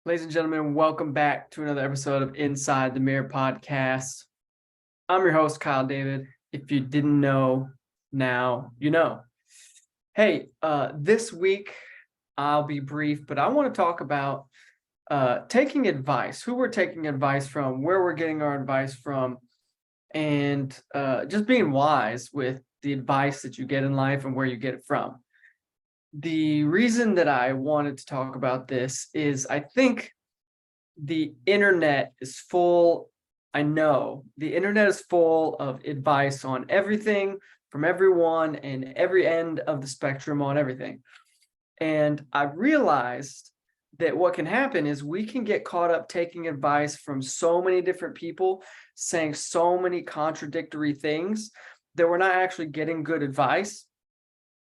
Ladies and gentlemen, welcome back to another episode of Inside the Mirror podcast. I'm your host, Kyle David. If you didn't know, now you know. Hey, this week I'll be brief, but I want to talk about taking advice, who we're taking advice from, where we're getting our advice from, and just being wise with the advice that you get in life and where you get it from. The reason that I wanted to talk about this is I think the internet is full. I know the internet is full of advice on everything from everyone and every end of the spectrum on everything. And I realized that what can happen is we can get caught up taking advice from so many different people saying so many contradictory things that we're not actually getting good advice.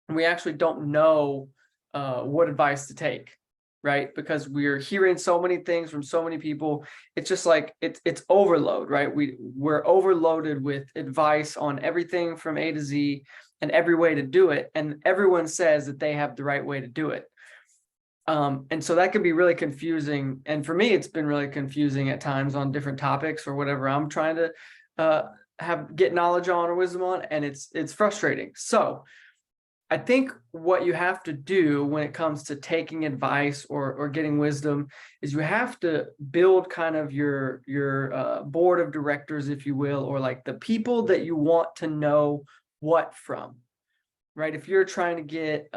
We actually don't know what advice to take, right? Because we're hearing so many things from so many people. It's just like it's overload, right? We're overloaded with advice on everything from A to Z and every way to do it, and everyone says that they have the right way to do it. And so that can be really confusing. And for me, it's been really confusing at times on different topics or whatever I'm trying to get knowledge on or wisdom on, and it's frustrating. So I think what you have to do when it comes to taking advice or getting wisdom is you have to build kind of your board of directors, if you will, or like the people that you want to know what from, right? If you're trying to get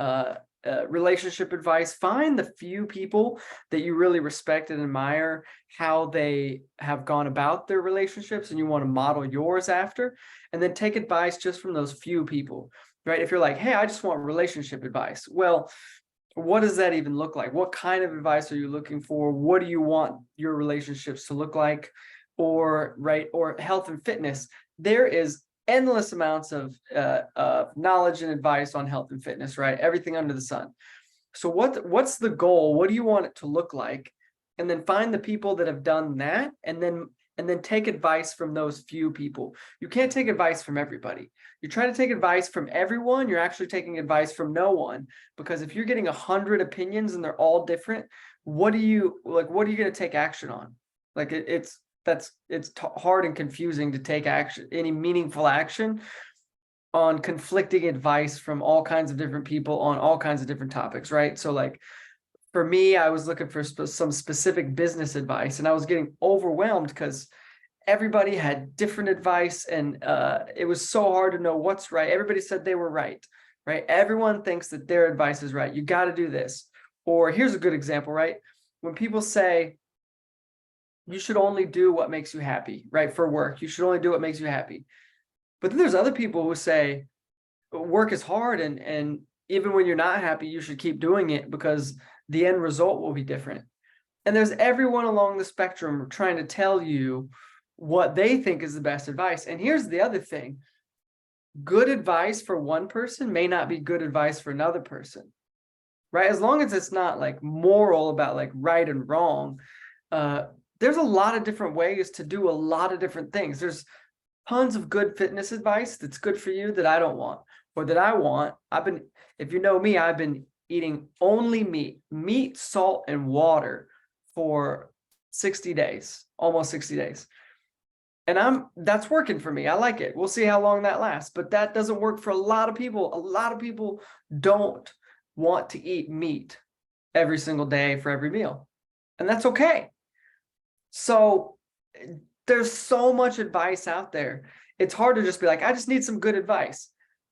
relationship advice, find the few people that you really respect and admire how they have gone about their relationships and you want to model yours after, and then take advice just from those few people. Right? If you're like, hey, I just want relationship advice. Well, what does that even look like? What kind of advice are you looking for? What do you want your relationships to look like? Or health and fitness. There is endless amounts of knowledge and advice on health and fitness, right? Everything under the sun. So what's the goal? What do you want it to look like? And then find the people that have done that, and then take advice from those few people. You can't take advice from everybody. You try to take advice from everyone, you're actually taking advice from no one, because if you're getting 100 opinions and they're all different, what are you going to take action on? Like it's hard and confusing to take action, any meaningful action on conflicting advice from all kinds of different people on all kinds of different topics, right? So like for me, I was looking for some specific business advice, and I was getting overwhelmed because everybody had different advice, and it was so hard to know what's right. Everybody said they were right? Everyone thinks that their advice is right. You got to do this. Or here's a good example, right? When people say you should only do what makes you happy, right? For work, you should only do what makes you happy. But then there's other people who say work is hard, and even when you're not happy, you should keep doing it because the end result will be different. And there's everyone along the spectrum trying to tell you what they think is the best advice. And here's the other thing. Good advice for one person may not be good advice for another person, right? As long as it's not like moral about like right and wrong, there's a lot of different ways to do a lot of different things. There's tons of good fitness advice that's good for you that I don't want, or that I want. If you know me, I've been eating only meat, salt, and water for 60 days, almost 60 days. And that's working for me. I like it. We'll see how long that lasts, but that doesn't work for a lot of people. A lot of people don't want to eat meat every single day for every meal, and that's okay. So there's so much advice out there. It's hard to just be like, I just need some good advice.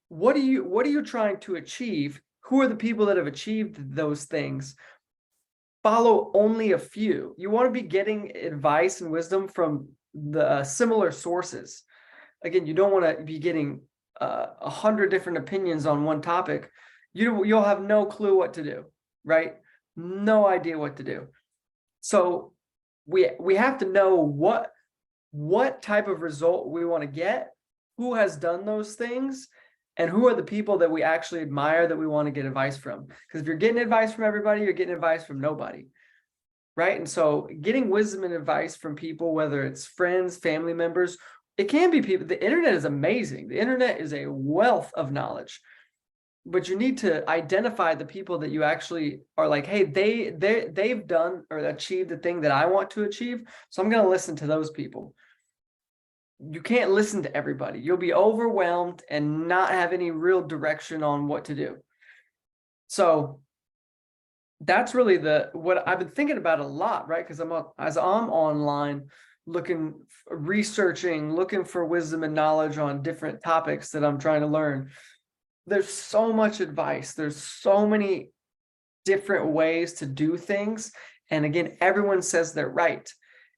What are you trying to achieve? Who are the people that have achieved those things? Follow only a few. You want to be getting advice and wisdom from the similar sources. Again, you don't want to be getting 100 different opinions on one topic. You'll have no clue what to do, right? No idea what to do. So we have to know what type of result we want to get, who has done those things, and who are the people that we actually admire that we want to get advice from. Because if you're getting advice from everybody, you're getting advice from nobody, right? And so getting wisdom and advice from people, whether it's friends, family members, it can be people. The internet is amazing. The internet is a wealth of knowledge. but you need to identify the people that you actually are like, hey, they've done or achieved the thing that I want to achieve, so I'm going to listen to those people. You can't listen to everybody. You'll be overwhelmed and not have any real direction on what to do. So that's really what I've been thinking about a lot, right? Because as I'm online researching, looking for wisdom and knowledge on different topics that I'm trying to learn. There's so much advice. There's so many different ways to do things. And again, everyone says they're right.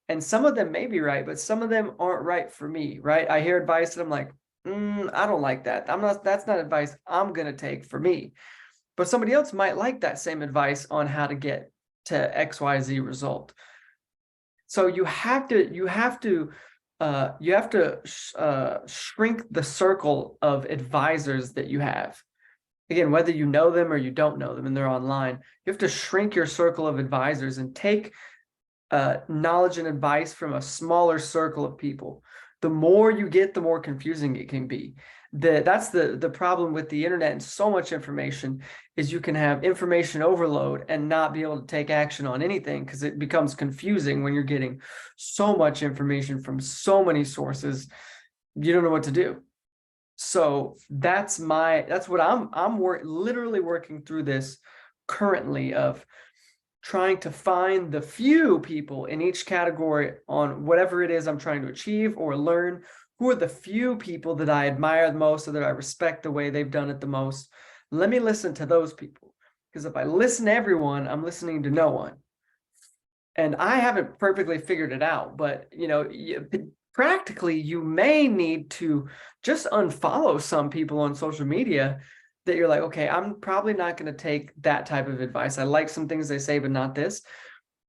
And some of them may be right, but some of them aren't right for me, right? I hear advice and I'm like, I don't like that. That's not advice I'm going to take for me. But somebody else might like that same advice on how to get to XYZ result. So you have to shrink the circle of advisors that you have. Again, whether you know them or you don't know them and they're online, you have to shrink your circle of advisors and take knowledge and advice from a smaller circle of people. The more you get, the more confusing it can be. That's the problem with the internet and so much information is you can have information overload and not be able to take action on anything because it becomes confusing when you're getting so much information from so many sources. You don't know what to do. So that's what I'm literally working through this currently of trying to find the few people in each category on whatever it is I'm trying to achieve or learn. Who are the few people that I admire the most or that I respect the way they've done it the most? Let me listen to those people. Because if I listen to everyone, I'm listening to no one. And I haven't perfectly figured it out, but practically you may need to just unfollow some people on social media that you're like, okay, I'm probably not going to take that type of advice. I like some things they say, but not this.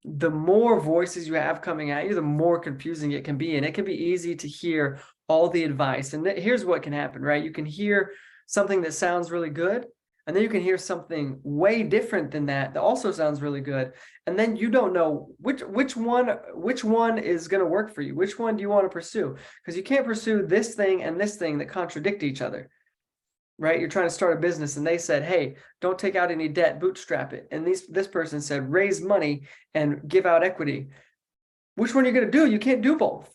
The more voices you have coming at you, the more confusing it can be. And it can be easy to hear all the advice. And here's what can happen, right? You can hear something that sounds really good, and then you can hear something way different than that also sounds really good. And then you don't know which one is going to work for you. Which one do you want to pursue? Because you can't pursue this thing and this thing that contradict each other. Right? You're trying to start a business and they said, hey, don't take out any debt, bootstrap it. And this person said, raise money and give out equity. Which one are you going to do? You can't do both.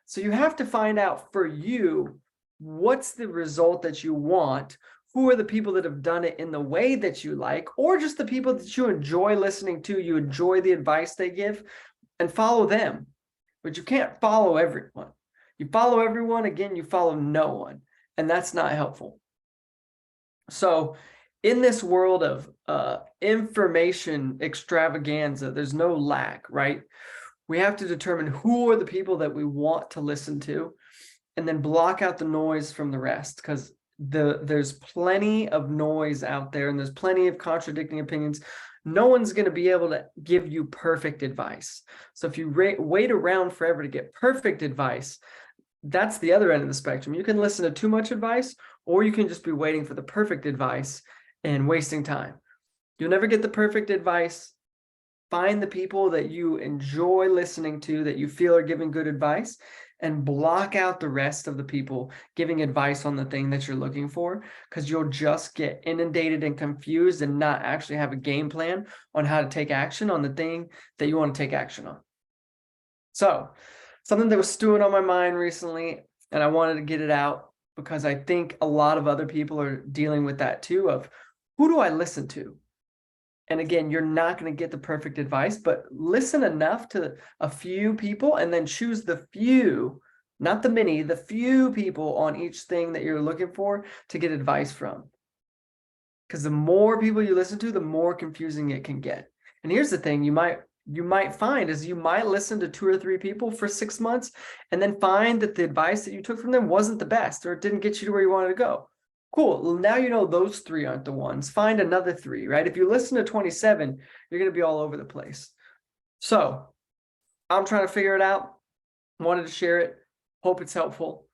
So you have to find out for you, what's the result that you want? Who are the people that have done it in the way that you like, or just the people that you enjoy listening to, you enjoy the advice they give, and follow them. But you can't follow everyone. You follow everyone, again, you follow no one. And that's not helpful. So in this world of information extravaganza, there's no lack, right? We have to determine who are the people that we want to listen to and then block out the noise from the rest, because there's plenty of noise out there and there's plenty of contradicting opinions. No one's going to be able to give you perfect advice. So if you wait around forever to get perfect advice, that's the other end of the spectrum. You can listen to too much advice, or you can just be waiting for the perfect advice and wasting time. You'll never get the perfect advice. Find the people that you enjoy listening to, that you feel are giving good advice, and block out the rest of the people giving advice on the thing that you're looking for, because you'll just get inundated and confused and not actually have a game plan on how to take action on the thing that you want to take action on. So, something that was stewing on my mind recently, and I wanted to get it out because I think a lot of other people are dealing with that too, of who do I listen to? And again, you're not going to get the perfect advice, but listen enough to a few people and then choose the few, not the many, the few people on each thing that you're looking for to get advice from. Because the more people you listen to, the more confusing it can get. And here's the thing, you might find is you might listen to 2 or 3 people for 6 months and then find that the advice that you took from them wasn't the best, or it didn't get you to where you wanted to go. Cool. Well, now you know those 3 aren't the ones. Find another 3, right? If you listen to 27, you're going to be all over the place. So I'm trying to figure it out. Wanted to share it. Hope it's helpful.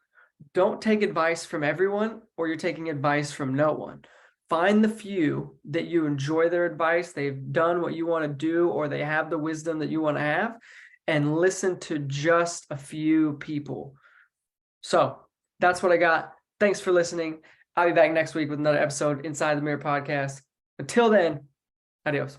Don't take advice from everyone, or you're taking advice from no one. Find the few that you enjoy their advice, they've done what you want to do, or they have the wisdom that you want to have, and listen to just a few people. So that's what I got. Thanks for listening. I'll be back next week with another episode Inside the Mirror podcast. Until then, adios.